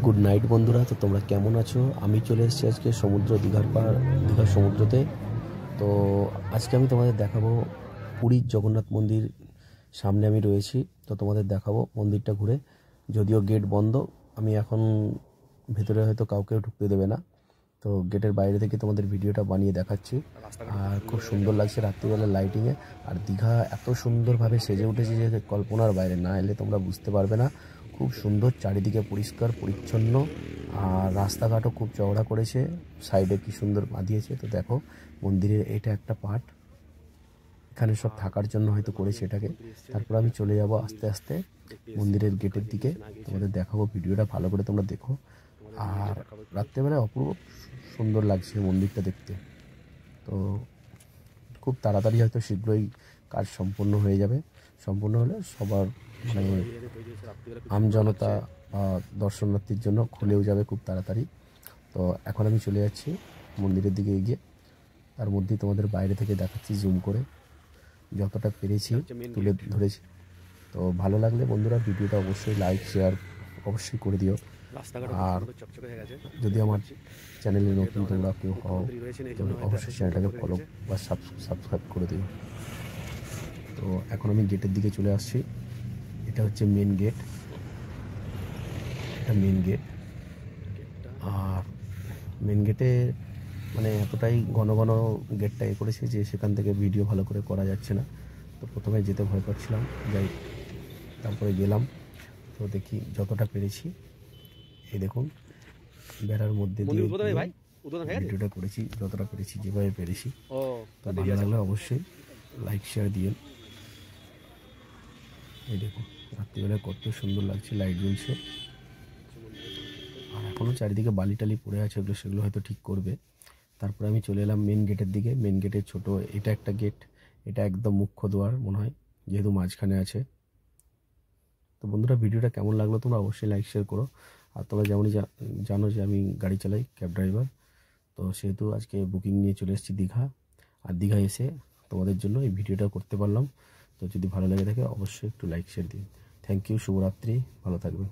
Good night বন্ধুরা। তো তোমরা কেমন আছো? আমি চলে এসেছি আজকে সমুদ্র দীঘার সমুদ্রতে। তো আজকে আমি তোমাদের দেখাবো পুরীর জগন্নাথ মন্দির। সামনে আমি রয়েছি, তো তোমাদের দেখাবো মন্দিরটা ঘুরে। যদিও গেট বন্ধ, আমি এখন ভেতরে হয়তো কাউকেও ঢুকতে দেবে না, তো গেটের বাইরে থেকে তোমাদের ভিডিওটা বানিয়ে দেখাচ্ছি। আর খুব সুন্দর লাগছে রাত্রিবেলা লাইটিংয়ে। আর দীঘা এত সুন্দরভাবে সেজে উঠেছে যে কল্পনার বাইরে, না এলে তোমরা বুঝতে পারবে না। খুব সুন্দর, চারিদিকে পরিষ্কার পরিচ্ছন্ন, আর রাস্তাঘাটও খুব চওড়া করেছে, সাইডে কি সুন্দর বাঁধিয়েছে। তো দেখো মন্দিরের এটা একটা পার্ট, এখানে সব থাকার জন্য হয়তো করেছে এটাকে। তারপর আমি চলে যাব আস্তে আস্তে মন্দিরের গেটের দিকে, তোমাদের দেখাবো। ভিডিওটা ভালো করে তোমরা দেখো। আর রাত্রেবেলায় অপূর্ব সুন্দর লাগছে মন্দিরটা দেখতে। তো খুব তাড়াতাড়ি হয়তো শীঘ্রই কাজ সম্পূর্ণ হয়ে যাবে। সম্পূর্ণ হলে সবার মানে আমজনতা বা দর্শনার্থীর জন্য খুলেও যাবে খুব তাড়াতাড়ি। তো এখন আমি চলে যাচ্ছি মন্দিরের দিকে এগিয়ে। তার মধ্যেই তোমাদের বাইরে থেকে দেখাচ্ছি জুম করে, যতটা পেরেছি তুলে ধরেছি। তো ভালো লাগলে বন্ধুরা ভিডিওটা অবশ্যই লাইক শেয়ার অবশ্যই করে দিও। আর যদি আমার চ্যানেলে নতুন তোমরা কেউ হও, তবে অবশ্যই চ্যানেলটাকে ফলো বা সাবস্ক্রাইব করে দিও। তো এখন আমি গেটের দিকে চলে আসছি। এটা হচ্ছে মেন গেট, এটা মেন গেট। আর মেন গেটে মানে এতটাই ঘন ঘন গেটটা করেছে যে সেখান থেকে ভিডিও ভালো করে করা যাচ্ছে না। তো প্রথমে যেতে ভয় পাচ্ছিলাম, যাই তারপরে গেলাম। তো দেখি যতটা পেরেছি, এই দেখুন বেড়ার মধ্যে দিয়ে ভিডিওটা করেছি, যতটা পেরেছি যেভাবে পেরেছি। তো ভালো লাগলে অবশ্যই লাইক শেয়ার দিয়ে। এই দেখুন রাত্রিবেলায় কত সুন্দর লাগছে, লাইট জ্বলছে। আর এখনও চারিদিকে বালি টালি পড়ে আছে, সেগুলো হয়তো ঠিক করবে। তারপরে আমি চলে এলাম মেন গেটের দিকে। মেন গেটের ছোট এটা একটা গেট, এটা একদম মুখ্য দ্বার মনে হয়, যেহেতু মাঝখানে আছে। তো বন্ধুরা ভিডিওটা কেমন লাগলো তোমরা অবশ্যই লাইক শেয়ার করো। আর তোমরা যেমনই জানো যে আমি গাড়ি চালাই, ক্যাব ড্রাইভার। তো সেহেতু আজকে বুকিং নিয়ে চলে এসেছি দীঘা। আর দীঘা এসে তোমাদের জন্য এই ভিডিওটা করতে পারলাম। তো যদি ভালো লেগে থাকে অবশ্যই একটু লাইক শেয়ার দিন। থ্যাংক ইউ, শুভরাত্রি, ভালো থাকবেন।